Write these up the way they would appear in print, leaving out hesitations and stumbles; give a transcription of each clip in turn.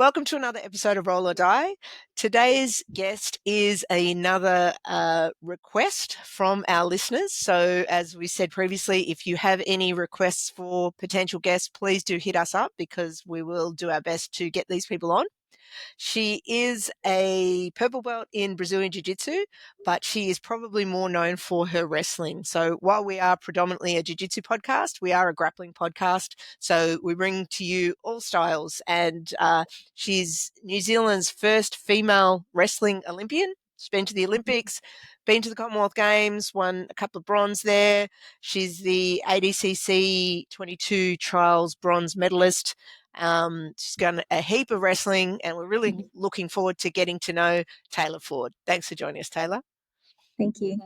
Welcome to another episode of Roll or Die. Today's guest is another request from our listeners. So as we said previously, if you have any requests for potential guests, please do hit us up because we will do our best to get these people on. She is a purple belt in Brazilian Jiu-Jitsu, but she is probably more known for her wrestling. So while we are predominantly a Jiu-Jitsu podcast, we are a grappling podcast. So we bring to you all styles. And she's New Zealand's first female wrestling Olympian. She's been to the Olympics, been to the Commonwealth Games, won a couple of bronze there. She's the ADCC 22 trials bronze medalist. She's done a heap of wrestling, and we're really looking forward to getting to know Tayla Ford. Thanks for joining us, Tayla. Thank you.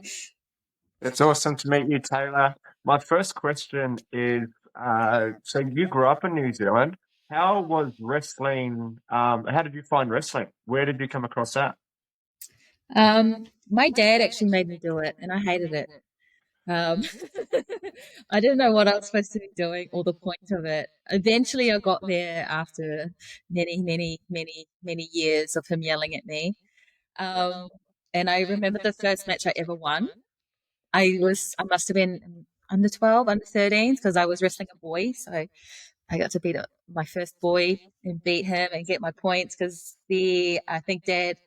It's awesome to meet you, Taylor. My first question is, so you grew up in New Zealand. How was wrestling? How did you find wrestling? Where did you come across that? My dad actually made me do it, and I hated it. I didn't know what I was supposed to be doing or the point of it. Eventually, I got there after many years of him yelling at me. And I remember the first match I ever won. I must have been under 12, under 13, because I was wrestling a boy. So I got to beat my first boy and beat him and get my points because I think Dad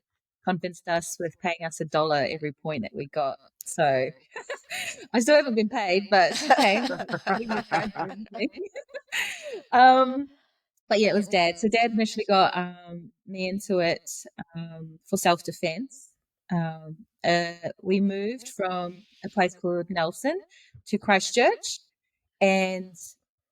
convinced us with paying us $1 every point that we got. So I still haven't been paid, but okay. But yeah, it was Dad. So Dad initially got me into it for self-defense. We moved from a place called Nelson to Christchurch, and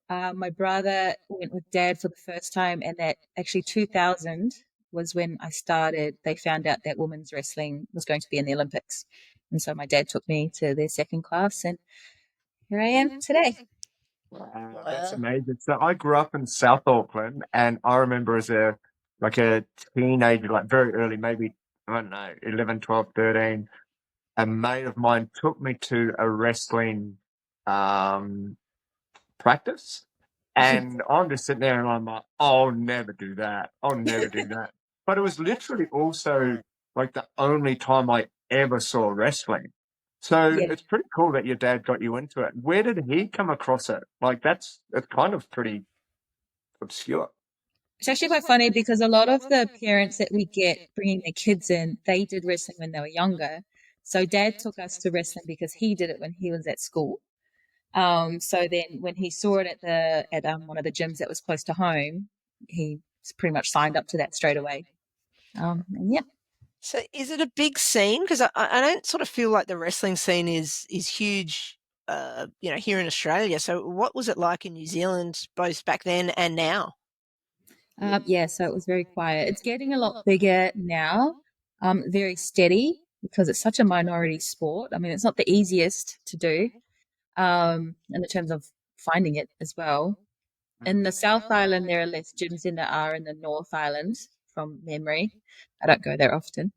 my brother went with Dad for the first time, and that actually 2000 was when I started. They found out that women's wrestling was going to be in the Olympics, and so my dad took me to their second class, and here I am today. Wow, that's amazing. So I grew up in South Auckland, and I remember as a teenager, like very early, maybe, I don't know, 11, 12, 13, a mate of mine took me to a wrestling practice. And I'm just sitting there and I'm like, I'll never do that. I'll never do that. But it was literally also like the only time I ever saw wrestling. So it's pretty cool that your dad got you into it. Where did he come across it? Like it's kind of pretty obscure. It's actually quite funny because a lot of the parents that we get bringing their kids in, they did wrestling when they were younger. So Dad took us to wrestling because he did it when he was at school. So then when he saw it at one of the gyms that was close to home, he pretty much signed up to that straight away. And yeah. So is it a big scene? Because I don't sort of feel like the wrestling scene is huge, here in Australia. So what was it like in New Zealand, both back then and now? So it was very quiet. It's getting a lot bigger now, very steady because it's such a minority sport. I mean, it's not the easiest to do in the terms of finding it as well. In the South Island, there are less gyms than there are in the North Island, from memory. I don't go there often.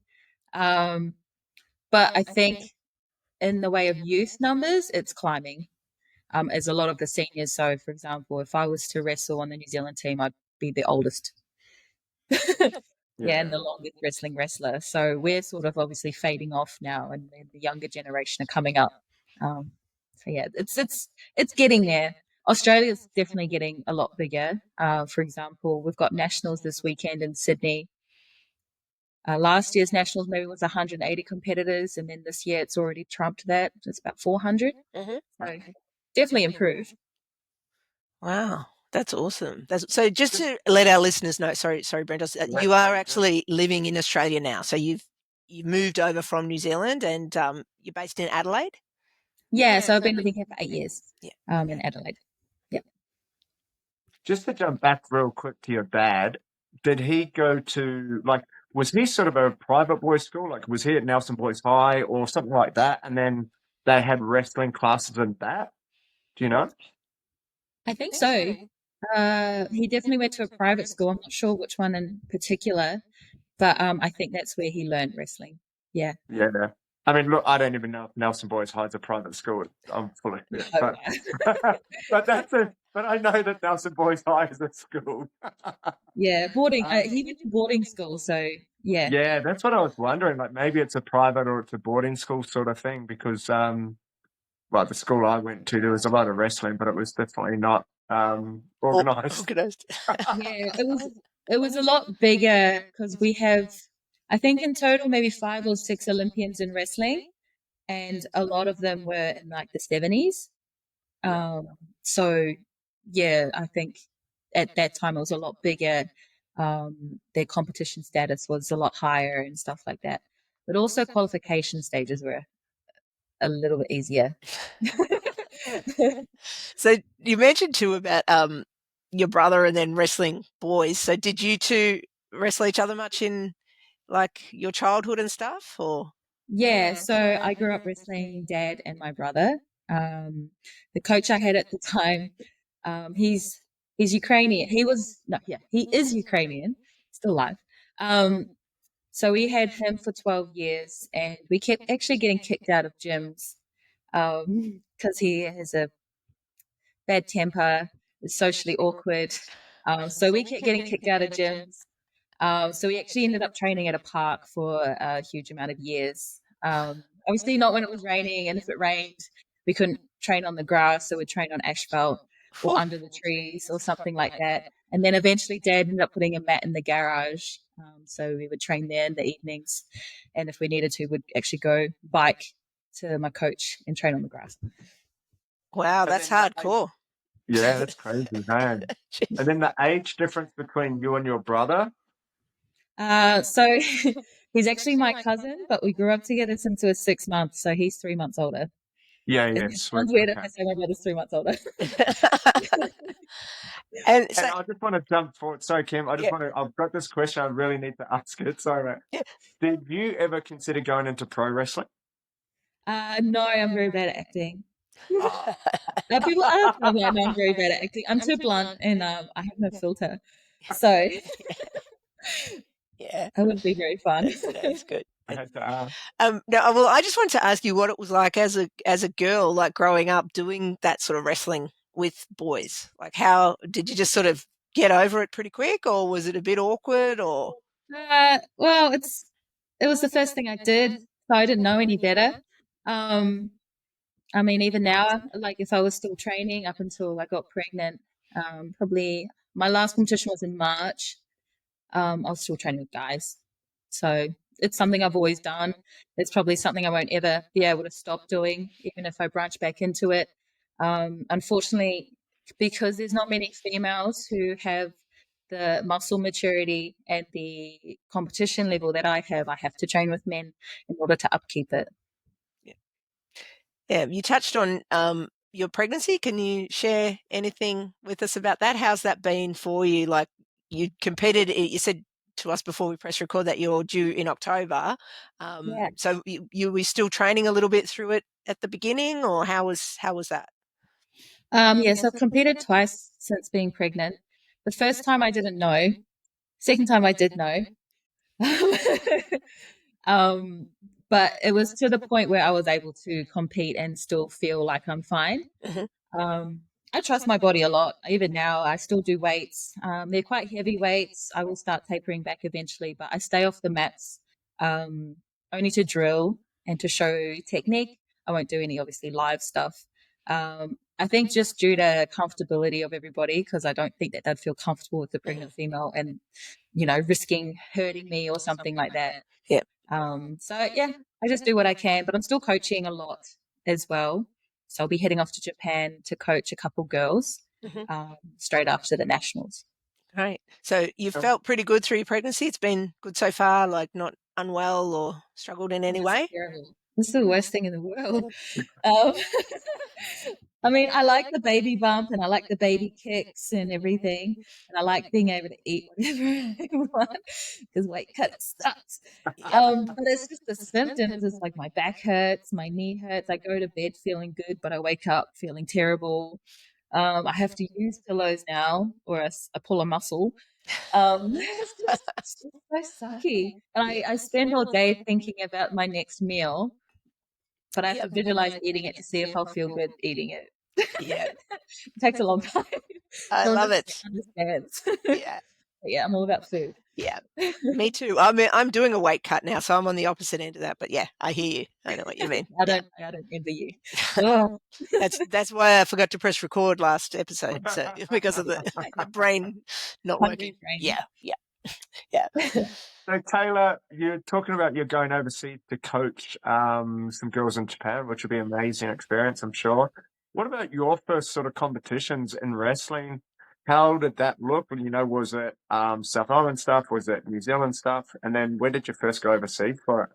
But I think in the way of youth numbers, it's climbing as a lot of the seniors. So, for example, if I was to wrestle on the New Zealand team, I'd be the oldest. And the longest wrestling wrestler. So we're sort of obviously fading off now, and the younger generation are coming up. It's getting there. Australia's definitely getting a lot bigger. For example, we've got nationals this weekend in Sydney. Last year's nationals maybe was 180 competitors, and then this year it's already trumped that. It's about 400. So definitely improved. Wow. That's awesome. So just to let our listeners know, sorry, Brent, you are actually living in Australia now. So you've moved over from New Zealand, and you're based in Adelaide? Yeah, so I've been living here for 8 years in Adelaide. Yeah. Just to jump back real quick to your dad, did he go to, was he sort of a private boys' school? Like, was he at Nelson Boys High or something like that? And then they had wrestling classes and that? Do you know? I think so. He definitely went to a private school. I'm not sure which one in particular, but I think that's where he learned wrestling. Yeah. Yeah. I mean, look, I don't even know if Nelson Boys High is a private school. I'm full of shit. But that's But I know that there was a boys' highs at school. Yeah, boarding. Um, He went to boarding school, so yeah. yeah, that's what I was wondering. Like maybe it's a private or it's a boarding school sort of thing because well, the school I went to, there was a lot of wrestling, but it was definitely not organised. Organised. Yeah, it was a lot bigger because we have, I think in total maybe 5 or 6 Olympians in wrestling, and a lot of them were in like the 70s. So yeah, I think at that time it was a lot bigger. Their competition status was a lot higher and stuff like that. But also qualification stages were a little bit easier. So you mentioned too about your brother and then wrestling boys. So did you two wrestle each other much in like your childhood and stuff, or? Yeah, so I grew up wrestling dad and my brother. The coach I had at the time, he's Ukrainian. He was no, yeah, he is Ukrainian, still alive. So we had him for 12 years, and we kept actually getting kicked out of gyms because he has a bad temper, is socially awkward. So we kept getting kicked out of gyms. So we actually ended up training at a park for a huge amount of years. Obviously, not when it was raining, and if it rained, we couldn't train on the grass, so we'd train on asphalt or Phew. under the trees or something like that. And then eventually, Dad ended up putting a mat in the garage, so we would train there in the evenings, and if we needed to, we'd actually go bike to my coach and train on the grass. Wow, that's hardcore. Yeah, that's crazy, man. And then the age difference between you and your brother. So he's actually my cousin, but we grew up together since we were 6 months, so he's 3 months older. Yeah, It yeah, sweet. sounds weird if Okay. I say my brother's 3 months older. And And so, I just want to jump forward. Sorry, Kim. I just yeah, want to. I've got this question. I really need to ask it. Sorry, mate. yeah. Did you ever consider going into pro wrestling? No, I'm very bad at acting. People ask me, I know I'm very bad at acting. I'm too blunt, and I have no filter, so Yeah, it would be very fun. that's good. I had to ask. No, well, I just wanted to ask you what it was like as a girl, like growing up doing that sort of wrestling with boys. Like, how did you just sort of get over it pretty quick, or was it a bit awkward, or? Well, it was the first thing I did, so I didn't know any better. Um, I mean, even now, like if I was still training up until I got pregnant, probably my last competition was in March. I was still training with guys. So it's something I've always done. It's probably something I won't ever be able to stop doing, even if I branch back into it. Unfortunately, because there's not many females who have the muscle maturity and the competition level that I have to train with men in order to upkeep it. Yeah, you touched on your pregnancy. Can you share anything with us about that? How's that been for you? Like, you competed, you said to us before we press record that you're due in October. Yeah. So you were still training a little bit through it at the beginning, or how was that? Yes, I've competed twice since being pregnant. The first time I didn't know. Second time I did know. um, but it was to the point where I was able to compete and still feel like I'm fine. Mhm. I trust my body a lot. Even now, I still do weights. They're quite heavy weights. I will start tapering back eventually, but I stay off the mats um, only to drill and to show technique. I won't do any, obviously, live stuff. I think just due to comfortability of everybody, because I don't think that they'd feel comfortable with the pregnant female and, risking hurting me or something like that. Yeah. So yeah, I just do what I can, but I'm still coaching a lot as well. So I'll be heading off to Japan to coach a couple girls Mhm. straight after the nationals. Great. So you've felt pretty good through your pregnancy. It's been good so far, like not unwell or struggled in any That's way. terrible. This is the worst thing in the world. Um, I mean, I like the baby bump and I like the baby kicks and everything. And I like being able to eat whatever I want because weight cutting sucks. Yep. But it's just the symptoms. It's like my back hurts, my knee hurts. I go to bed feeling good, but I wake up feeling terrible. I have to use pillows now, or else I pull a muscle. It's so sucky. And I spend all day thinking about my next meal, but I have to Yep. visualize eating it to see if I'll feel good eating it. Yeah. It takes a long time. I So love it. understands. Yeah. Yeah, I'm all about food. Yeah. Me too. I mean, I'm doing a weight cut now, so I'm on the opposite end of that. But yeah, I hear you. I know what you mean. I don't envy you. Oh. That's why I forgot to press record last episode. So because of the brain not Hungry working. brain. Yeah. Yeah. Yeah. So Taylor, you're talking about you're going overseas to coach some girls in Japan, which would be an amazing experience, I'm sure. What about your first sort of competitions in wrestling? How did that look? Was it South Island stuff? Was it New Zealand stuff? And then where did you first go overseas for it?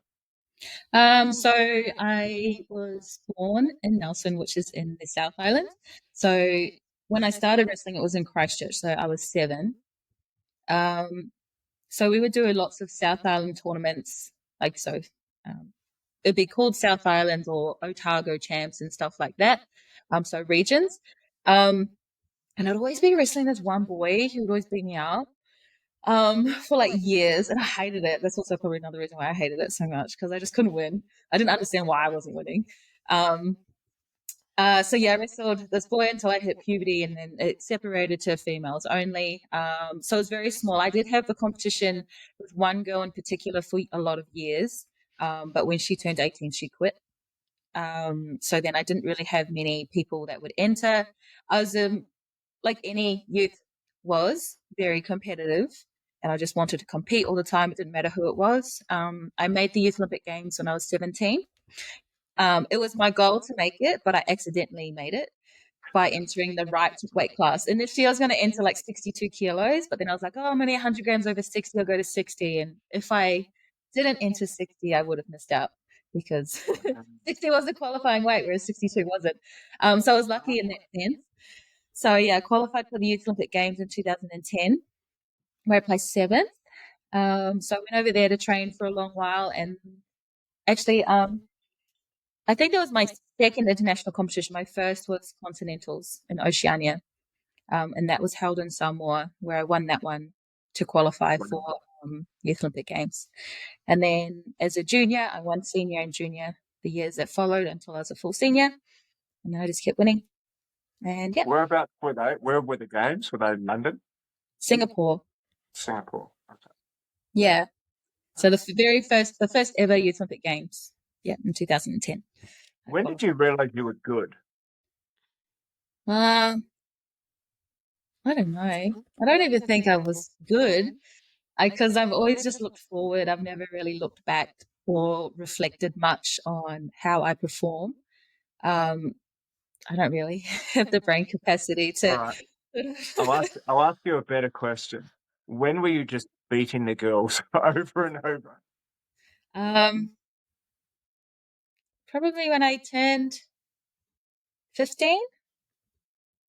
So I was born in Nelson, which is in the South Island. So when I started wrestling, it was in Christchurch. So I was 7. So we would do lots of South Island tournaments, like so. It'd be called South Island or Otago champs and stuff like that. So regions. And I'd always be wrestling this one boy who would always beat me up for like years, and I hated it. That's also probably another reason why I hated it so much, because I just couldn't win. I didn't understand why I wasn't winning. So yeah, I wrestled this boy until I hit puberty, and then it separated to females only. So it was very small. I did have the competition with one girl in particular for a lot of years, but when she turned 18, she quit. So then I didn't really have many people that would enter. I was like any youth was very competitive, and I just wanted to compete all the time. It didn't matter who it was. I made the Youth Olympic Games when I was 17. It was my goal to make it, but I accidentally made it by entering the right weight class. Initially, I was going to enter like 62 kilos, but then I was like, oh, I'm only 100 grams over 60. I'll go to 60. And if I didn't enter 60, I would have missed out because 60 was the qualifying weight, whereas 62 wasn't. So I was lucky in that sense. So yeah, I qualified for the Youth Olympic Games in 2010, where I placed 7th. So I went over there to train for a long while, and actually, I think that was my second international competition. My first was Continentals in Oceania, and that was held in Samoa, where I won that one to qualify for Youth Olympic Games. And then as a junior, I won senior and junior the years that followed until I was a full senior, and I just kept winning. And yeah, Whereabouts were they? Where were the games? Were they in London? Singapore. Singapore. Okay. Yeah. So the first ever Youth Olympic Games. Yeah, in 2010. When did you realize you were good? I don't know. I don't even think I was good, because I've always just looked forward. I've never really looked back or reflected much on how I perform. I don't really have the brain capacity to. All right. I'll ask you a better question. When were you just beating the girls over and over? Probably when I turned 15.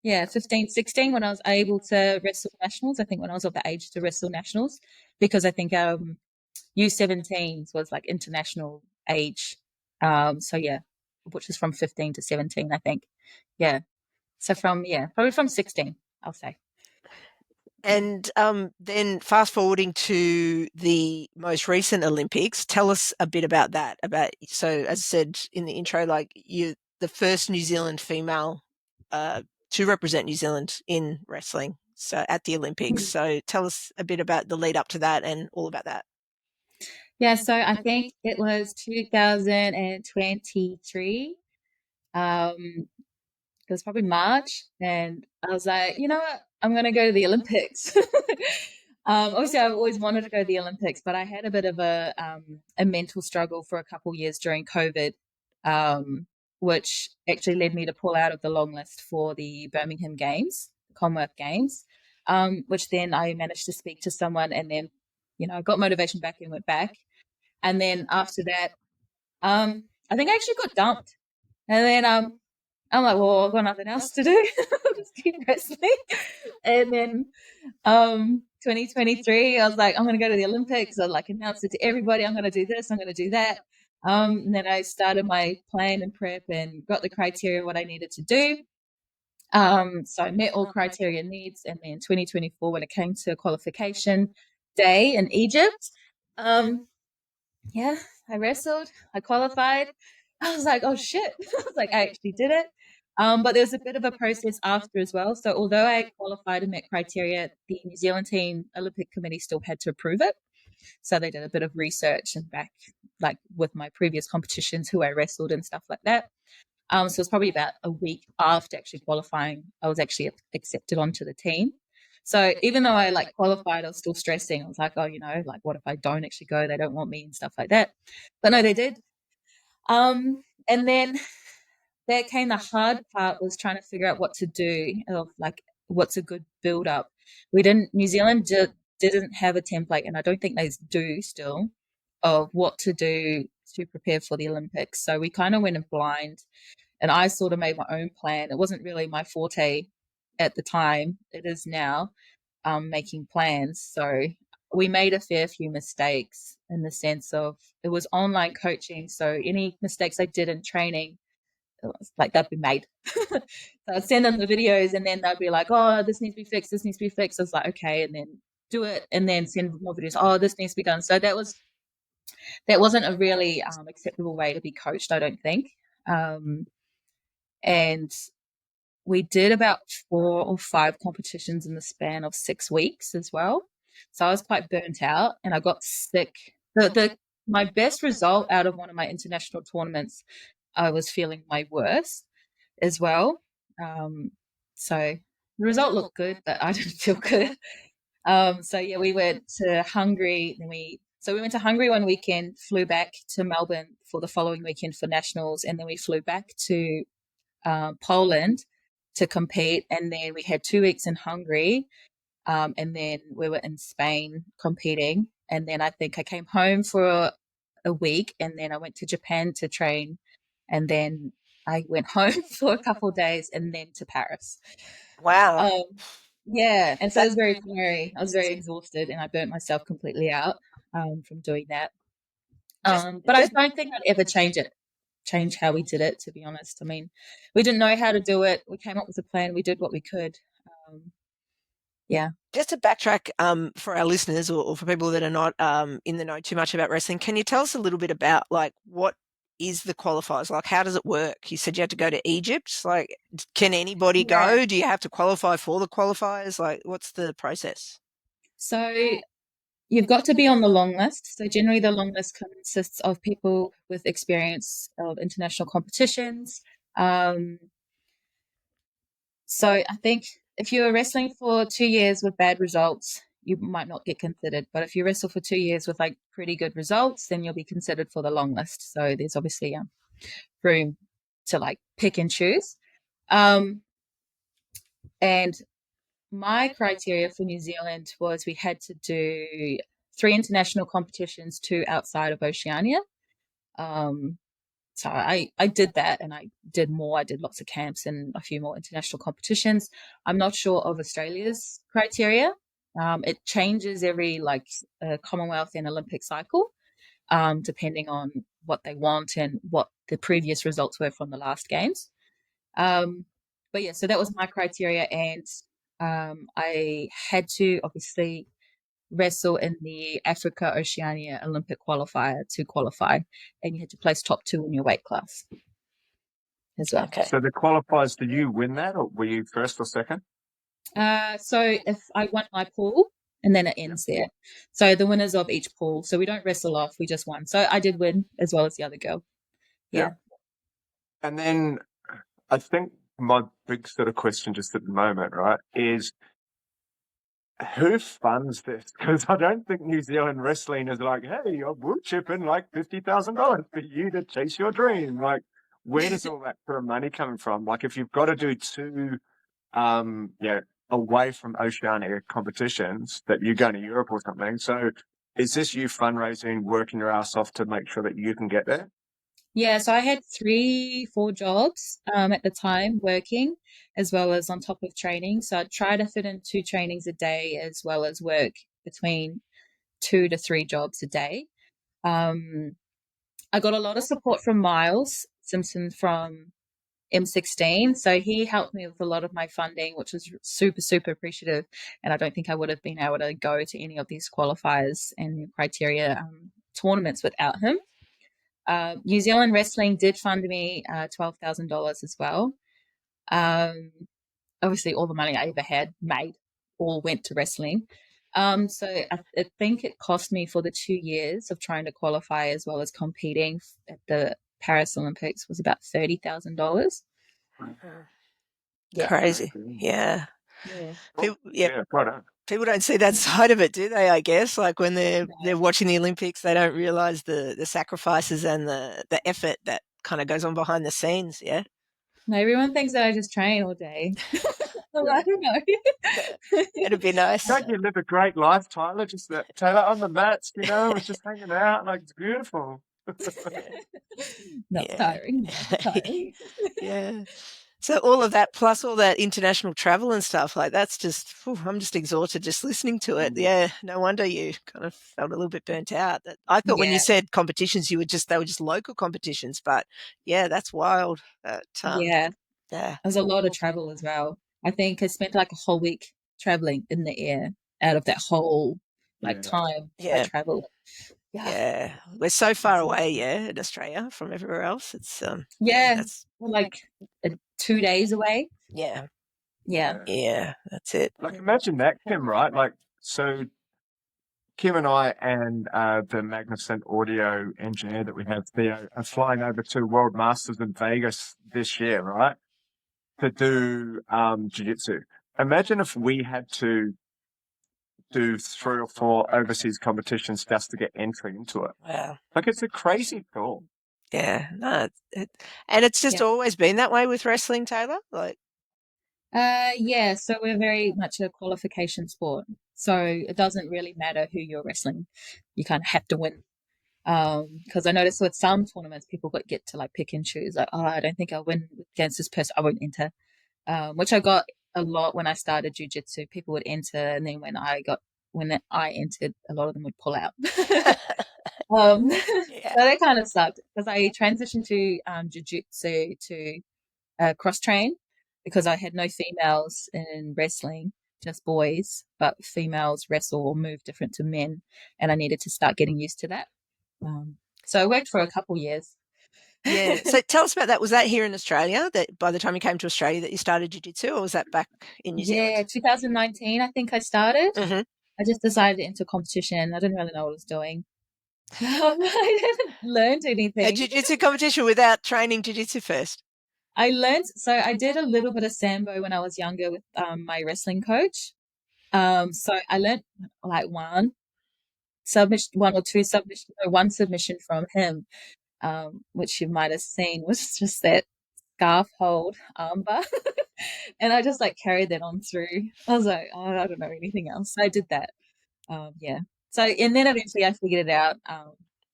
Yeah, 15, 16, when I was able to wrestle nationals. I think when I was of the age to wrestle nationals, because I think U17s was like international age. So yeah, which is from 15 to 17, I think. Yeah. So probably from 16, I'll say. And then fast forwarding to the most recent Olympics, tell us a bit about that. So as I said in the intro, like you're the first New Zealand female to represent New Zealand in wrestling, so at the Olympics. So tell us a bit about the lead up to that and all about that. Yeah, so I think it was 2023. It was probably March, and I was like, you know what, I'm going to go to the Olympics. Obviously, I've always wanted to go to the Olympics, but I had a bit of a mental struggle for a couple of years during COVID, which actually led me to pull out of the long list for the Birmingham Games, Commonwealth Games, which then I managed to speak to someone, and then, I got motivation back and went back. And then after that, I think I actually got dumped. And then I'm like, well, I've got nothing else to do. I'll just keep wrestling. And then 2023, I was like, I'm going to go to the Olympics. I like announced it to everybody. I'm going to do this. I'm going to do that. And then I started my plan and prep and got the criteria what I needed to do. So I met all criteria needs. And then 2024, when it came to qualification day in Egypt, yeah, I wrestled. I qualified. I was like, oh shit. I was like, I actually did it. But there was a bit of a process after as well. So although I qualified and met criteria, the New Zealand team Olympic Committee still had to approve it. So they did a bit of research and back, like with my previous competitions, who I wrestled and stuff like that. So it's probably about a week after actually qualifying, I was actually accepted onto the team. So even though I like qualified, I was still stressing. I was like, oh, like what if I don't actually go? They don't want me and stuff like that. But no, they did. And then that came the hard part was trying to figure out what to do of like what's a good build up. New Zealand didn't have a template, and I don't think they do still, of what to do to prepare for the Olympics. So we kind of went in blind, and I sort of made my own plan. It wasn't really my forte at the time. It is now, making plans. So we made a fair few mistakes in the sense of it was online coaching. So any mistakes I did in training, like they'd be made. So I'd send them the videos and then they'd be like, oh, this needs to be fixed, this needs to be fixed. I was like, okay, and then do it and then send more videos. Oh, this needs to be done. So that wasn't a really acceptable way to be coached, I don't think. And we did about 4 or 5 competitions in the span of 6 weeks as well. So I was quite burnt out and I got sick. My best result out of one of my international tournaments, I was feeling my worst as well. So the result looked good, but I didn't feel good. So yeah, we went to Hungary. We went to Hungary one weekend, flew back to Melbourne for the following weekend for nationals, and then we flew back to Poland to compete. And then we had 2 weeks in Hungary, and then we were in Spain competing. And then I think I came home for a week, and then I went to Japan to train, and then I went home for a couple of days, and then to Paris. Wow. Yeah, and so it was very tiring. I was very exhausted, and I burnt myself completely out from doing that. But I don't think I'd ever change how we did it, to be honest. I mean, we didn't know how to do it. We came up with a plan. We did what we could. Yeah. Just to backtrack for our listeners or for people that are not in the know too much about wrestling, can you tell us a little bit about like what is the qualifiers? Like, how does it work? You said you had to go to Egypt. Like, can anybody go? Do you have to qualify for the qualifiers? Like, what's the process? So you've got to be on the long list. So generally the long list consists of people with experience of international competitions. So I think if you're wrestling for 2 years with bad results, you might not get considered. But if you wrestle for 2 years with like pretty good results, then you'll be considered for the long list. So there's obviously room to like pick and choose. And my criteria for New Zealand was we had to do 3 international competitions, 2 outside of Oceania. So I did that, and I did more. I did lots of camps and a few more international competitions. I'm not sure of Australia's criteria. It changes every Commonwealth and Olympic cycle, depending on what they want and what the previous results were from the last games. But yeah, so that was my criteria, and I had to obviously wrestle in the Africa Oceania Olympic qualifier to qualify, and you had to place top 2 in your weight class as well. Okay. So the qualifiers, did you win that, or were you first or second? So if I won my pool, and then it ends there. So the winners of each pool. So we don't wrestle off, we just won. So I did win as well as the other girl. Yeah. And then I think my big sort of question just at the moment, right, is who funds this? Because I don't think New Zealand wrestling is like, hey, we're chipping like $50,000 for you to chase your dream. Like, where does all that sort of money coming from? Like, if you've got to do 2, away from Oceania competitions, that you're going to Europe or something. So, is this you fundraising, working your ass off to make sure that you can get there? Yeah, so I had 3, 4 jobs at the time working, as well as on top of training. So I'd try to fit in 2 trainings a day, as well as work between 2 to 3 jobs a day. I got a lot of support from Miles Simpson from M16. So he helped me with a lot of my funding, which was super, super appreciative. And I don't think I would have been able to go to any of these qualifiers and criteria tournaments without him. New Zealand Wrestling did fund me $12,000 as well. Obviously, all the money I ever had made all went to wrestling. So I think it cost me for the 2 years of trying to qualify as well as competing at the Paris Olympics was about $30,000. Yeah. Crazy. Yeah. Yeah. People, Yeah, right on. people don't see that side of it, do they? I guess, like when they're No. watching the Olympics, they don't realize the sacrifices and the effort that kind of goes on behind the scenes. Yeah. No, everyone thinks that I just train all day. Well, I don't know. It'd be nice. Don't you live a great life, Tyler? Just that Taylor on the mats, you know, was just hanging out, like it's beautiful. Not Yeah. tiring, not tiring. Yeah. So all of that plus all that international travel and stuff like that's just I'm just exhausted just listening to it. Yeah, no wonder you kind of felt a little bit burnt out. I thought when you Yeah, said competitions, they were just local competitions, but yeah, that's wild. yeah. Yeah, There's a lot of travel as well. I think I spent like a whole week traveling in the air out of that whole like Yeah. time I yeah, traveled. Yeah. yeah. We're so far away, yeah, in Australia from everywhere else. It's yeah, Yeah. that's We're like 2 days away. yeah, Yeah. yeah, that's it. Like imagine that, Kim, right? Like so Kim and I and the magnificent audio engineer that we have, Theo, are flying over to World Masters in Vegas this year, right? To do jiu-jitsu. Imagine if we had to do 3 or 4 overseas competitions just to get entry into it. Wow. Like it's a crazy thought. Yeah, no, and it's just Yeah. always been that way with wrestling, Taylor. Like, Yeah, so we're very much a qualification sport. So it doesn't really matter who you're wrestling. You kind of have to win. Because I noticed with some tournaments, people get to like pick and choose. Like, oh, I don't think I'll win against this person. I won't enter. Which I got a lot when I started jujitsu. People would enter, and then when I entered, a lot of them would pull out. So yeah, that kind of sucked because I transitioned to jujitsu to cross train because I had no females in wrestling, just boys, but females wrestle or move different to men, and I needed to start getting used to that. So I worked for a couple years. yeah. So tell us about that. Was that here in Australia? That by the time you came to Australia, that you started jiu-jitsu, or was that back in New Yeah, Zealand? 2019, I think I started. Mm-hmm. I just decided to enter competition. I didn't really know what I was doing. I haven't learned A anything. jiu-jitsu competition without training jiu-jitsu first. So I did a little bit of sambo when I was younger with my wrestling coach. So I learned like one submission from him, which you might have seen was just that scarf hold armbar. And I just like carried that on through. I was like, oh, I don't know anything else. So I did that. Yeah. So, and then eventually I figured it out,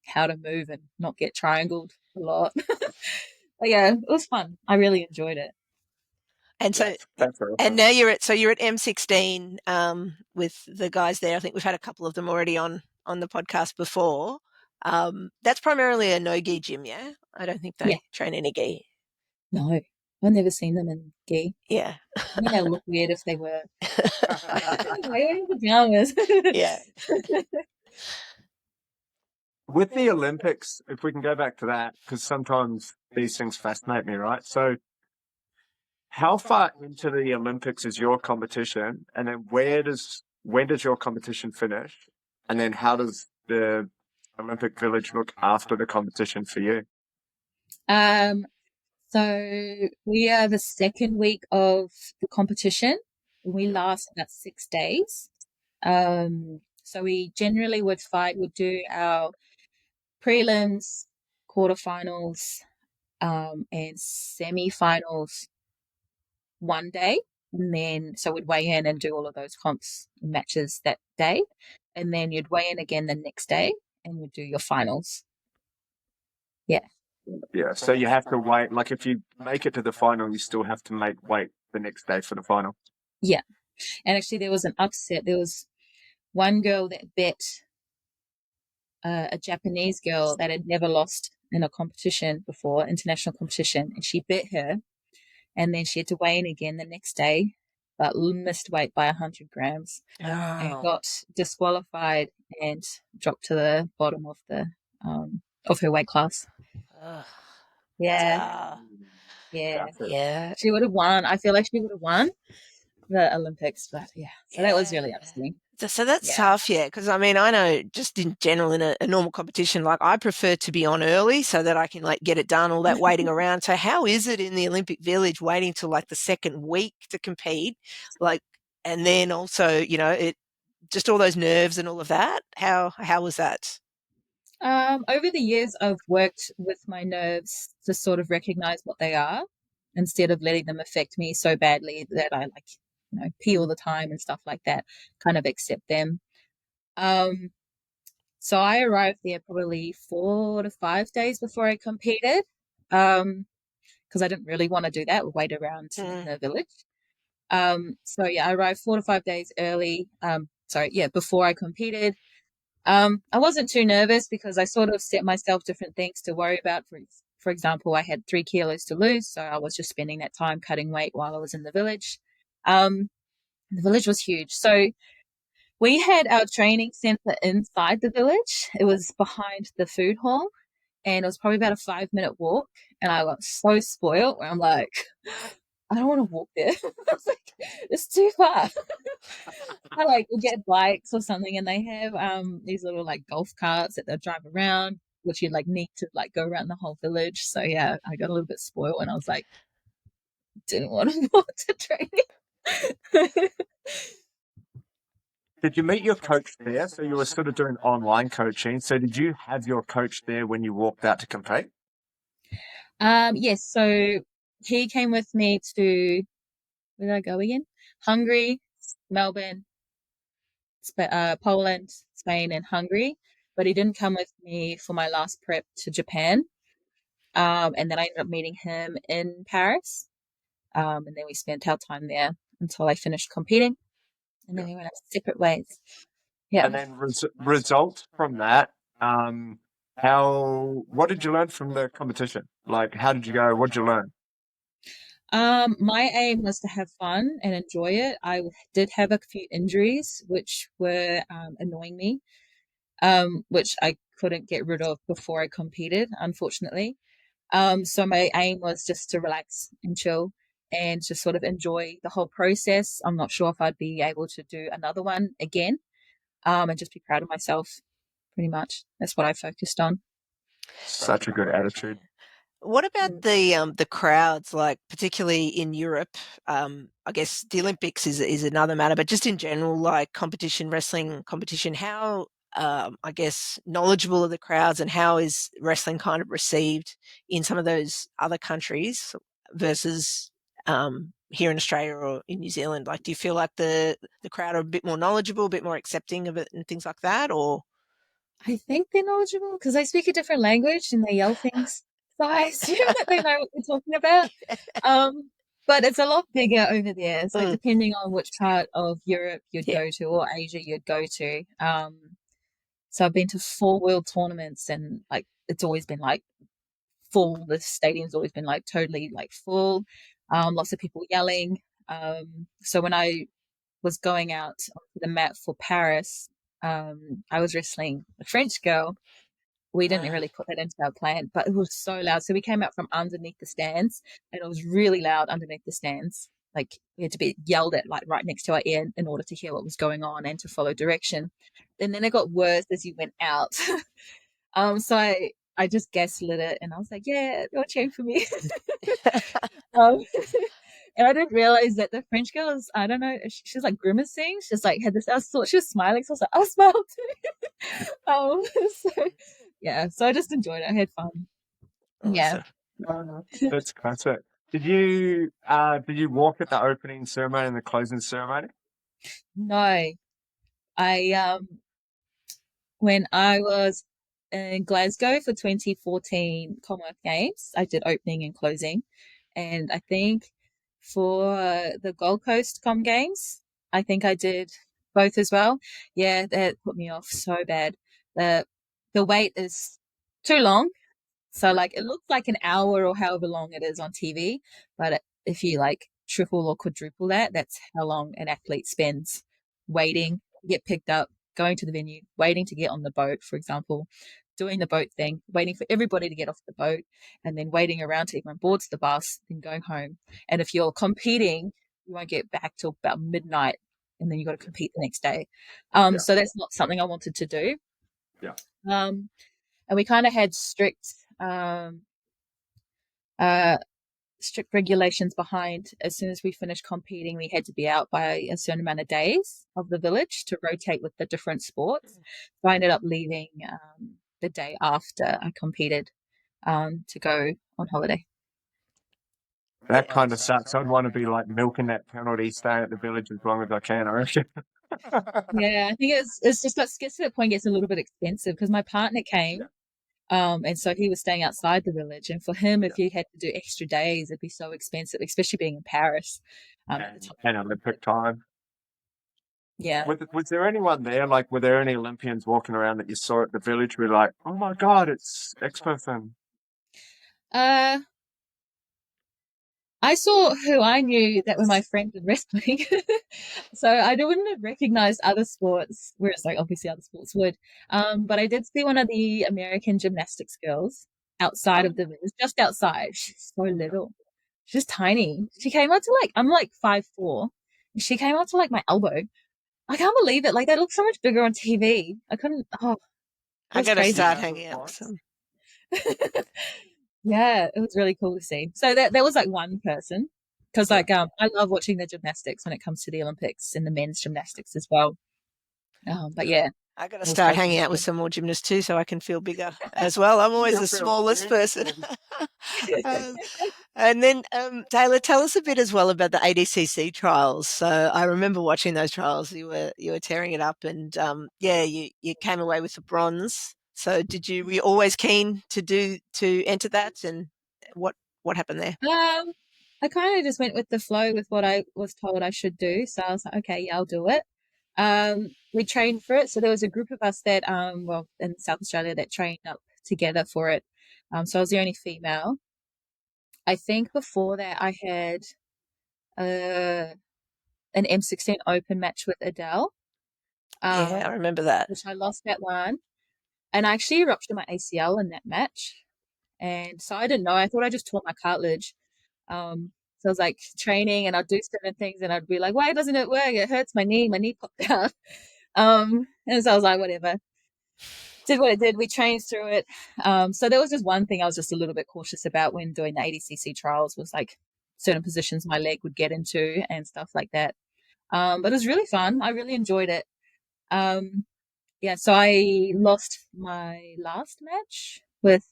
how to move and not get triangled a lot. But yeah, it was fun. I really enjoyed it. And so, That's and awesome. now you're at M16 with the guys there. I think we've had a couple of them already on the podcast before. That's primarily a no-gi gym, yeah? I don't think Yeah. they train any gi. No, I've never seen them in gi. Yeah. I think they would look weird if they were. Wearing pajamas. Yeah. With the Olympics, if we can go back to that, because sometimes these things fascinate me, right? So how far into the Olympics is your competition? And then when does your competition finish? And then how does the Olympic Village look after the competition for you? Um, so we are the second week of the competition. We last about 6 days. So we generally would do our prelims, quarterfinals, and semi-finals one day. And then, so we'd weigh in and do all of those comps and matches that day. And then you'd weigh in again the next day and you'd do your finals. Yeah. Yeah, so you have to wait. Like if you make it to the final, you still have to wait the next day for the final. Yeah. And actually, there was an upset. There was one girl that bet a Japanese girl that had never lost in a competition before, international competition, and she bet her. And then she had to weigh in again the next day, but missed weight by 100 grams and Oh. got disqualified and dropped to the bottom of the of her weight class. Ugh. Yeah. Ah. Yeah, Yeah. she would have won. I feel like she would have won the Olympics, but yeah, so that was really upsetting. So that's Yeah. tough, yeah. Because I mean, I know just in general in a normal competition, like I prefer to be on early so that I can like get it done, all that waiting around. So how is it in the Olympic Village waiting till like the second week to compete? Like, and then also, it just all those nerves and all of that. How was that? Over the years, I've worked with my nerves to sort of recognize what they are instead of letting them affect me so badly that I like, pee all the time and stuff like that, kind of accept them. Um, so I arrived there probably 4 to 5 days before I competed, because I didn't really want to do that, wait around in Mm. the village. So yeah, I arrived 4 to 5 days early. Before I competed. I wasn't too nervous because I sort of set myself different things to worry about. For example, I had 3 kilos to lose, so I was just spending that time cutting weight while I was in the village. The village was huge, so we had our training center inside the village. It was behind the food hall, and it was probably about a 5 minute walk. And I got so spoiled where I'm like, I don't want to walk there. I was like, it's too far. I like will get bikes or something, and they have these little like golf carts that they'll drive around, which you like need to like go around the whole village. So yeah, I got a little bit spoiled when I was like, didn't want to walk to training. Did you meet your coach there? So you were sort of doing online coaching. So did you have your coach there when you walked out to compete? Yes, so he came with me to, where did I go again? Hungary, Melbourne, Poland, Spain, and Hungary. But he didn't come with me for my last prep to Japan. And then I ended up meeting him in Paris. And then we spent our time there until I finished competing. And then we went our separate ways. Yeah. And then result from that, what did you learn from the competition? Like, how did you go? What did you learn? My aim was to have fun and enjoy it. I did have a few injuries, which were annoying me, which I couldn't get rid of before I competed, unfortunately. So my aim was just to relax and chill and just sort of enjoy the whole process. I'm not sure if I'd be able to do another one again, and just be proud of myself, pretty much. That's what I focused on. Such a good attitude. What about the crowds, like particularly in Europe? I guess the Olympics is another matter, but just in general, like competition, wrestling competition, how I guess knowledgeable are the crowds, and how is wrestling kind of received in some of those other countries versus here in Australia or in New Zealand? Like, do you feel like the crowd are a bit more knowledgeable, a bit more accepting of it, and things like that, or? I think they're knowledgeable because they speak a different language and they yell things. So I assume that they know what they're talking about. But it's a lot bigger over there. So Mm, depending on which part of Europe you'd yeah. go to or Asia you'd go to. So I've been to 4 world tournaments and like it's always been like full. The stadium's always been like totally like full. Lots of people yelling. So when I was going out onto the mat for Paris, I was wrestling a French girl. We didn't really put that into our plan, but it was so loud. So we came out from underneath the stands, and it was really loud underneath the stands. Like we had to be yelled at, like right next to our ear, in order to hear what was going on and to follow direction. And then it got worse as you went out. So I just gaslit it, and I was like, "Yeah, you're cheering for me." um, and I didn't realize that the French girl was, I don't know, she's like grimacing. She's like had this. I thought she was smiling, so I was like, "I'll smile too." um, so yeah, so I just enjoyed it. I had fun. Yeah. Awesome. That's classic. Did you walk at the opening ceremony and the closing ceremony? No, I when I was in Glasgow for 2014 Commonwealth Games, I did opening and closing, and I think for the Gold Coast Com Games, I think I did both as well. Yeah, that put me off so bad. The the wait is too long. So like it looks like an hour or however long it is on TV, but if you like triple or quadruple that, that's how long an athlete spends waiting to get picked up, going to the venue, waiting to get on the boat, for example, doing the boat thing, waiting for everybody to get off the boat, and then waiting around till everyone boards the bus, then going home. And if you're competing, you won't get back till about midnight, and then you got to compete the next day. So that's not something I wanted to do. Yeah. And we kind of had strict regulations behind. As soon as we finished competing, we had to be out by a certain amount of days of the village to rotate with the different sports. So I ended up leaving the day after I competed to go on holiday. That kind of sucks. I'd want to be like milking that penalty, staying at the village as long as I can, I reckon. Yeah, I think it's just that gets to that point, gets a little bit expensive because my partner came. And so he was staying outside the village. And for him, if he had to do extra days, it'd be so expensive, especially being in Paris at the time. And Olympic time. Yeah. Was there anyone there, like, were there any Olympians walking around that you saw at the village who were like, oh my God, it's X person? I saw who I knew that were my friends in wrestling. So I wouldn't have recognized other sports, whereas like obviously other sports would. But I did see one of the American gymnastics girls outside of the village, just outside. She's so little. She's tiny. She came up to like, I'm like 5'4". She came up to like my elbow. I can't believe it. Like that looks so much bigger on TV. I couldn't, I got to start hanging out with some. Yeah, it was really cool to see. So that was like one person, because like I love watching the gymnastics when it comes to the Olympics and the men's gymnastics as well. But yeah, I got to start hanging out with some more gymnasts too, so I can feel bigger as well. I'm always the smallest person. And then, Tayla, tell us a bit as well about the ADCC trials. So I remember watching those trials. You were tearing it up, and you came away with the bronze. So were you always keen to enter that, and what happened there? I kind of just went with the flow with what I was told I should do. So I was like, okay, yeah, I'll do it. We trained for it. So there was a group of us that, in South Australia that trained up together for it. So I was the only female. I think before that I had an M16 open match with Adele. I remember that. Which I lost that one. And I actually ruptured my ACL in that match. And so I didn't know. I thought I just tore my cartilage. So I was like training and I'd do certain things and I'd be like, why doesn't it work? It hurts my knee. My knee popped out. And so I was like, whatever. Did what it did. We trained through it. So there was just one thing I was just a little bit cautious about when doing the ADCC trials was like certain positions my leg would get into and stuff like that. But it was really fun. I really enjoyed it. So I lost my last match with,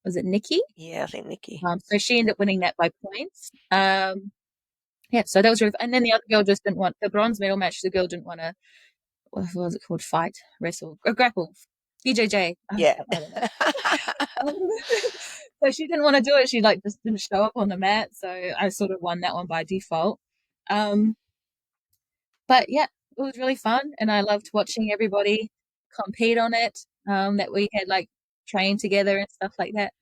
was it Nikki? Yeah, I think Nikki. So she ended up winning that by points. So that was really fun. And then the other girl just didn't want the bronze medal match. The girl didn't want to, what was it called? Fight, wrestle, or grapple. BJJ. Yeah. So she didn't want to do it. She like just didn't show up on the mat. So I sort of won that one by default. But yeah, it was really fun. And I loved watching everybody compete on it. That we had like trained together and stuff like that.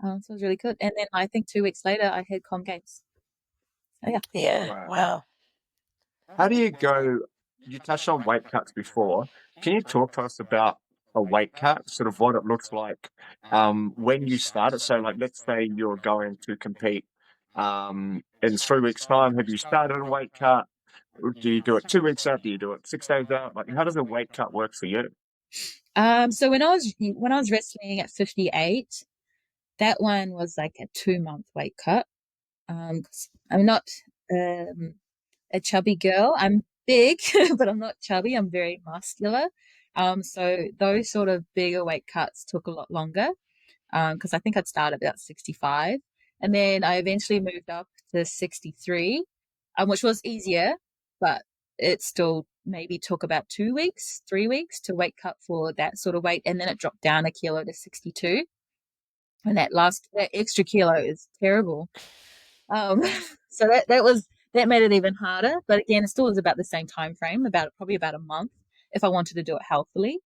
So it was really good. And then I think 2 weeks later I had Com Games. So yeah. Yeah. Wow. How do you go? You touched on weight cuts before. Can you talk to us about a weight cut, sort of what it looks like when you start it? So, like, let's say you're going to compete in 3 weeks' time. Have you started a weight cut? Do you do it 2 weeks out? Do you do it 6 days out? Like, how does a weight cut work for you? So when I was wrestling at 58, that one was like a 2-month weight cut. 'Cause I'm not a chubby girl. I'm big, but I'm not chubby. I'm very muscular. So those sort of bigger weight cuts took a lot longer. Because I think I'd started about 65, and then I eventually moved up to 63, which was easier, but it still maybe took about 2 weeks, 3 weeks to weight cut for that sort of weight, and then it dropped down a kilo to 62. And that extra kilo is terrible. So that made it even harder. But again, it still was about the same time frame, probably about a month if I wanted to do it healthily.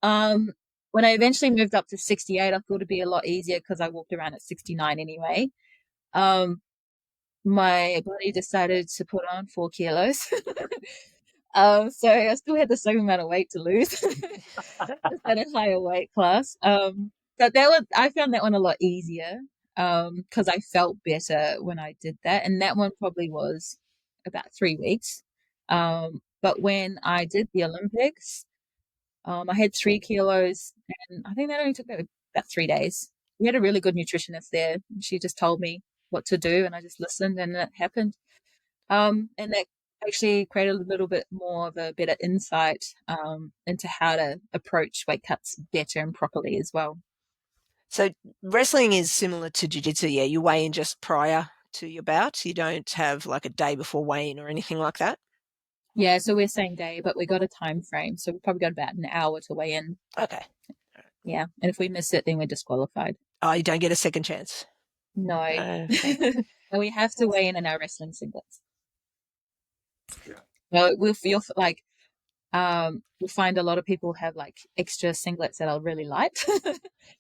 When I eventually moved up to 68, I thought it'd be a lot easier because I walked around at 69 anyway. My body decided to put on 4 kilos. So I still had the same amount of weight to lose, just at a higher weight class. But I found that one a lot easier, because I felt better when I did that, and that one probably was about 3 weeks. But when I did the Olympics, I had 3 kilos, and I think that only took about 3 days. We had a really good nutritionist there. She just told me what to do, and I just listened, and it happened. And that actually created a little bit more of a better insight into how to approach weight cuts better and properly as well. So wrestling is similar to jiu-jitsu, yeah? You weigh in just prior to your bout. You don't have like a day before weigh-in or anything like that? Yeah, so we're same day, but we got a time frame. So we probably got about an hour to weigh in. Okay. Yeah. And if we miss it, then we're disqualified. Oh, you don't get a second chance? No. Okay. And we have to weigh in our wrestling singlets. Yeah. Well, you'll like, you'll find a lot of people have like extra singlets that are really light.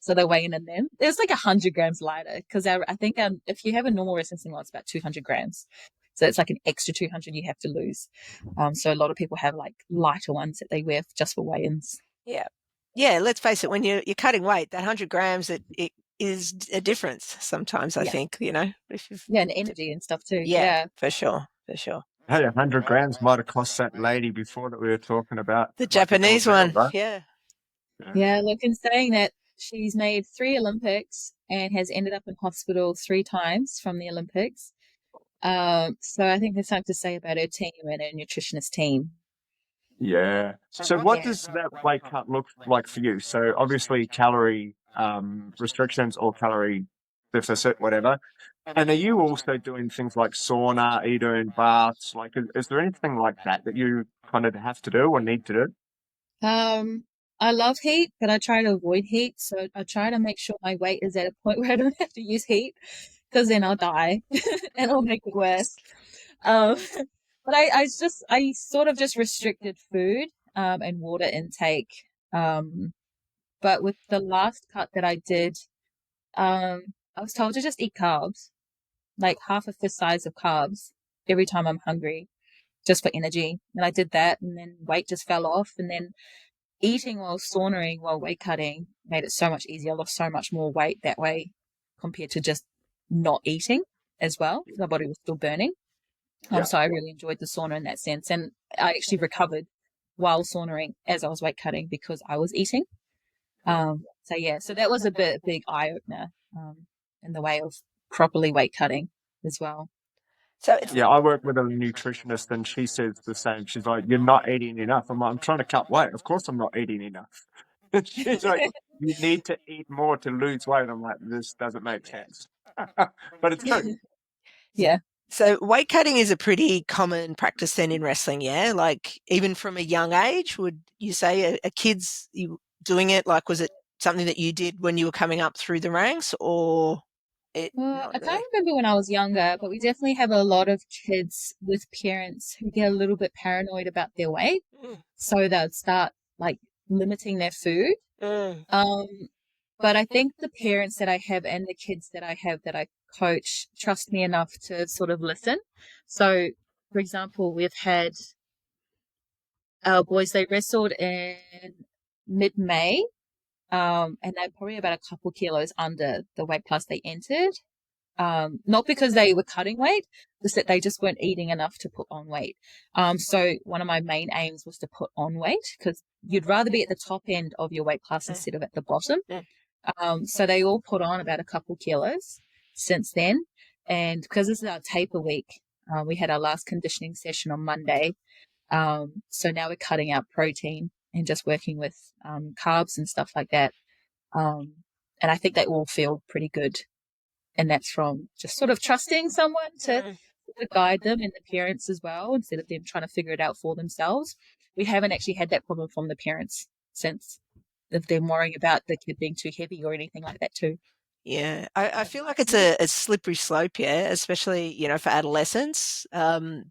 So they're weighing in them. It's like 100 grams lighter, because I think if you have a normal wrestling singlet, it's about 200 grams. So it's like an extra 200 you have to lose. So a lot of people have like lighter ones that they wear just for weigh-ins. Yeah. Yeah, let's face it, when you're cutting weight, that 100 grams, it is a difference sometimes, I think, you know. Yeah, and energy and stuff too. Yeah, Yeah. for sure, for sure. Hey, 100 grams might have cost that lady before that we were talking about. The like a gold Japanese medal, one, right? yeah. Yeah, look, in saying that, she's made 3 Olympics and has ended up in hospital 3 times from the Olympics. So I think there's something to say about her team and her nutritionist team. Yeah. So what does that weight cut look like for you? So obviously calorie restrictions or calorie deficit, whatever. And are you also doing things like sauna? Are you doing baths? Like, is there anything like that that you kind of have to do or need to do? I love heat, but I try to avoid heat. So I try to make sure my weight is at a point where I don't have to use heat, because then I'll die and it'll make it worse. Um, but I sort of just restricted food and water intake. But with the last cut that I did, I was told to just eat carbs, like half a fist size of carbs every time I'm hungry, just for energy. And I did that, and then weight just fell off. And then eating while saunaing while weight cutting made it so much easier. I lost so much more weight that way compared to just not eating as well. My body was still burning. Yeah. So I really enjoyed the sauna in that sense. And I actually recovered while saunaing as I was weight cutting because I was eating. So that was a big eye opener in the way of properly weight cutting as well. So Yeah, I work with a nutritionist and she says the same. She's like, "You're not eating enough." I'm like, "I'm trying to cut weight. Of course I'm not eating enough." And she's like, "You need to eat more to lose weight." I'm like, "This doesn't make sense." But it's true. Yeah. So weight cutting is a pretty common practice then in wrestling, yeah? Like even from a young age, would you say a kid's doing it? Like was it something that you did when you were coming up through the ranks or Well, not I really? can't remember when I was younger, but we definitely have a lot of kids with parents who get a little bit paranoid about their weight. Mm, So they'll start like limiting their food. mm, Um, but I think the parents that I have and the kids that I have that I coach trust me enough to sort of listen. So, for example, we've had our boys, they wrestled in mid-May, and they're probably about a couple kilos under the weight class they entered. Not because they were cutting weight, just that they just weren't eating enough to put on weight. So one of my main aims was to put on weight, because you'd rather be at the top end of your weight class instead of at the bottom. So they all put on about a couple kilos since then. And because this is our taper week, we had our last conditioning session on Monday. So now we're cutting out protein and just working with carbs and stuff like that. And I think they all feel pretty good. And that's from just sort of trusting someone to guide them, and the parents as well, instead of them trying to figure it out for themselves. We haven't actually had that problem from the parents since, of them worrying about the kid being too heavy or anything like that too. Yeah, I feel like it's a slippery slope, yeah, especially, you know, for adolescents, in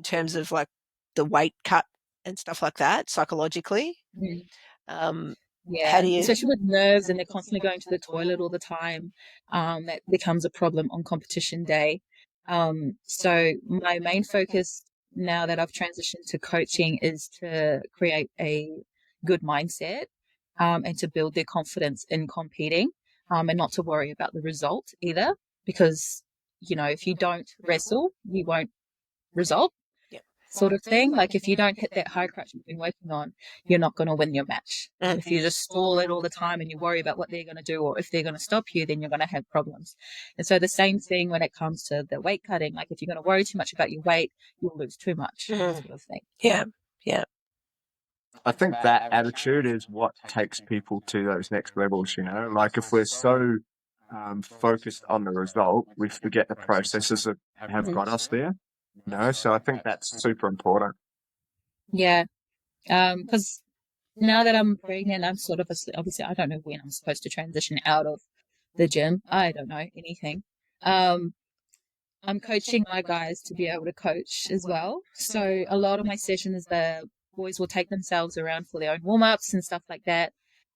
terms of like the weight cut and stuff like that, psychologically. Mm. How Yeah, do you? especially with nerves and they're constantly going to the toilet all the time. That becomes a problem on competition day. So my main focus now that I've transitioned to coaching is to create a good mindset, and to build their confidence in competing, and not to worry about the result either, because, if you don't wrestle, you won't result. Yep. Sort of thing. Like if you don't hit that high crutch you've been working on, you're not going to win your match. If you just stall it all the time and you worry about what they're going to do or if they're going to stop you, then you're going to have problems. And so the same thing when it comes to the weight cutting. Like if you're going to worry too much about your weight, you'll lose too much. Sort of thing. Yeah. Yeah. I think that attitude is what takes people to those next levels, like if we're so focused on the result, we forget the processes that have got us there, so I think that's super important. Yeah. Because now that I'm pregnant, I'm sort of obviously I don't know when I'm supposed to transition out of the gym. I don't know anything. I'm coaching my guys to be able to coach as well. So a lot of my sessions, the boys will take themselves around for their own warm-ups and stuff like that.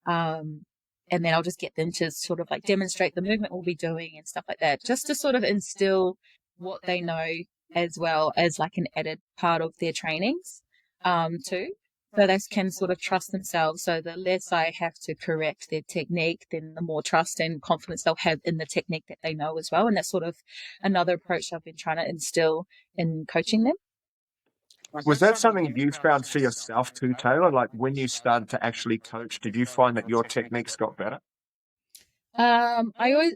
And then I'll just get them to sort of like demonstrate the movement we'll be doing and stuff like that, just to sort of instill what they know as well as like an added part of their trainings, too. So they can sort of trust themselves. So the less I have to correct their technique, then the more trust and confidence they'll have in the technique that they know as well. And that's sort of another approach I've been trying to instill in coaching them. Was that something you found for yourself too, Tayla? Like when you started to actually coach, did you find that your techniques got better? I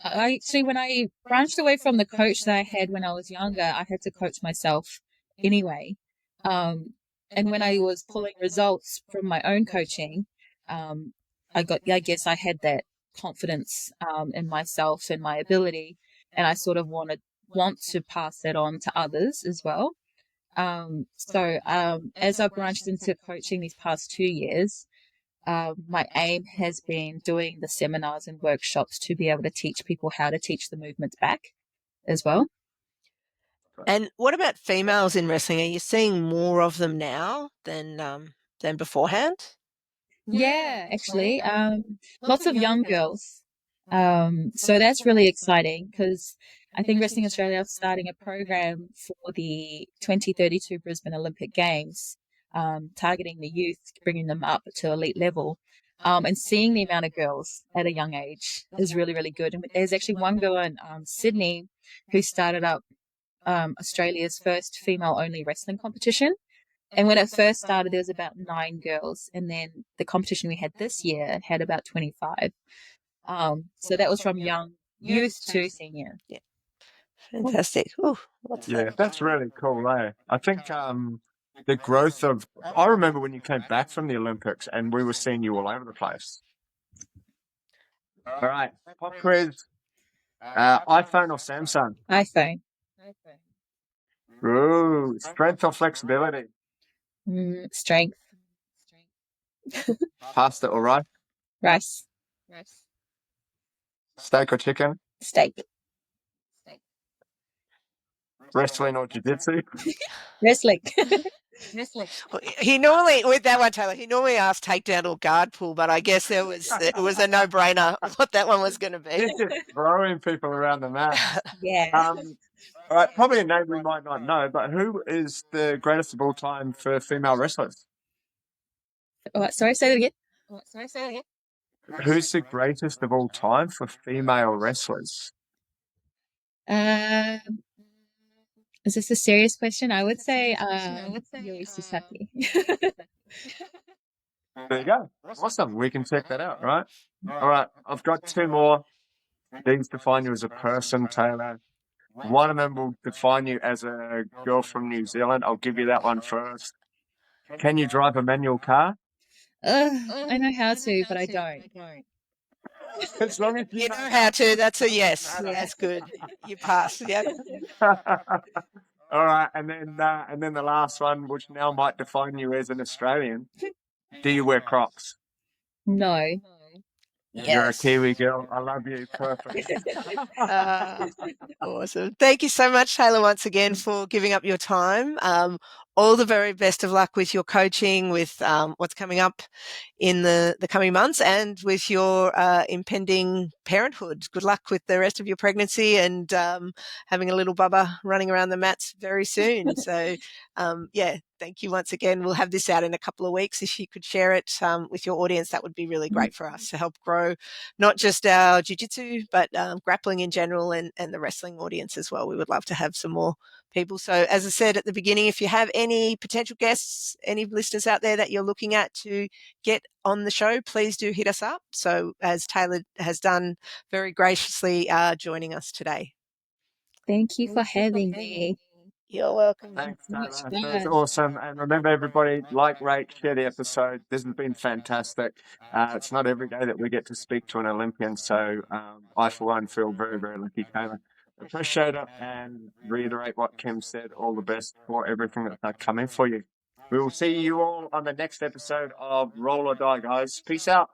actually, when I branched away from the coach that I had when I was younger, I had to coach myself anyway. And when I was pulling results from my own coaching, I guess I had that confidence, in myself and my ability. And I sort of want to pass that on to others as well. As I've branched into coaching these past 2 years, my aim has been doing the seminars and workshops to be able to teach people how to teach the movements back as well. And what about females in wrestling? Are you seeing more of them now than beforehand? Yeah, actually, lots of young girls. So that's really exciting because I think Wrestling Australia is starting a program for the 2032 Brisbane Olympic Games, targeting the youth, bringing them up to elite level. And seeing the amount of girls at a young age is really, really good. And there's actually one girl in Sydney who started up Australia's first female-only wrestling competition. And when it first started, there was about 9 girls. And then the competition we had this year had about 25. So that was from young youth to senior. Yeah. Fantastic. Ooh, that's really cool, eh? I think the growth of... I remember when you came back from the Olympics and we were seeing you all over the place. All right, pop quiz. iPhone or Samsung? iPhone. Ooh, strength or flexibility? Strength. Pasta or rice? Rice. Steak or chicken? Steak. Wrestling or jiu-jitsu? Wrestling. He normally, with that one, Tayla, he normally asks takedown or guard pull, but I guess it was a no-brainer what that one was going to be. He's just throwing people around the mat. Yeah. All right, probably a name we might not know, but who is the greatest of all time for female wrestlers? Sorry, say that again. Who's the greatest of all time for female wrestlers? Is this a serious question? I would say Yui Sasaki. There you go. Awesome. We can check that out, right? All right. I've got 2 more. These define you as a person, Taylor. One of them will define you as a girl from New Zealand. I'll give you that one first. Can you drive a manual car? I know how to, but I don't. As long as you know how to, that's a yes. Yeah. That's good. You pass. Yeah. All right, and then the last one, which now might define you as an Australian. Do you wear Crocs? No. Yes. You're a Kiwi girl. I love you. Perfect. Awesome. Thank you so much, Tayla, once again for giving up your time. all the very best of luck with your coaching, with what's coming up in the coming months, and with your impending parenthood. Good luck with the rest of your pregnancy and having a little bubba running around the mats very soon. So, yeah, thank you once again. We'll have this out in a couple of weeks. If you could share it with your audience, that would be really great for us to help grow not just our jiu-jitsu, but grappling in general and the wrestling audience as well. We would love to have some more people. So as I said at the beginning, if you have any potential guests, any listeners out there that you're looking at to get on the show, please do hit us up. So as Tayla has done very graciously joining us today. Thank you for having me. You're welcome. Thanks, Much Tayla. fun. That's awesome. And remember, everybody, like, rate, share the episode. This has been fantastic. It's not every day that we get to speak to an Olympian, so I, for one, feel very, very lucky, Taylor. Appreciate it, and reiterate what Kim said. All the best for everything that's coming for you. We will see you all on the next episode of Roll or Die, guys. Peace out.